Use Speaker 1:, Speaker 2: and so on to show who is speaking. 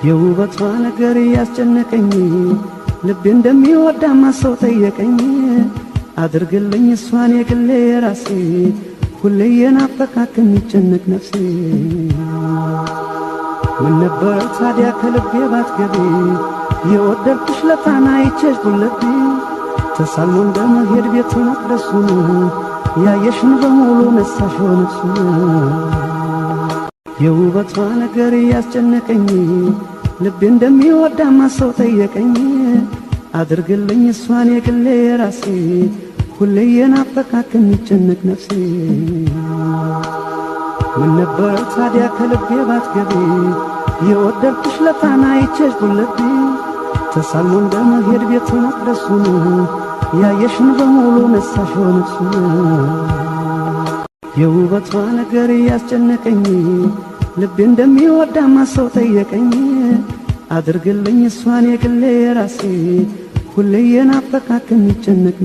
Speaker 1: የውበቷ ነገር ያስጨነቀኝ ልቤ እንደሚወዳማ ሰው ጠየቀኝ። አድርግልኝ እሷን የግሌ የራሴ ሁሌ የናፈቃት የሚጨነቅ ነፍሴ። ምን ነበር ታዲያ ከልቤ ባትገቢ የወደድኩሽ ለታና ይቸሽ ጉልቤ ተሳልሞ እንደመሄድ ቤተ መቅደሱን ያየሽን በሙሉ ነሳሽው ነፍሱን። የውበቷ ነገር ያስጨነቀኝ ልቤ እንደሚወዳማ ሰው ጠየቀኝ። አድርግልኝ እሷን የግሌ የራሴ ሁሌ የናፈቃት የሚጨነቅ ነፍሴ። ምን ነበር ታዲያ ከልቤ ባትገቢ የወደድኩሽ ለታና ይቸሽ ጉልቤ ተሳልሞ እንደመሄድ ቤተ መቅደሱን ያየሽን በሙሉ ነሳሽው ነፍሱን። የውበቷ ነገር ያስጨነቀኝ ልቤ እንደሚወዳማ ሰው ጠየቀኝ። አድርግልኝ እሷን የግሌ የራሴ ሁሌ የናፈቃት የሚጨነቅ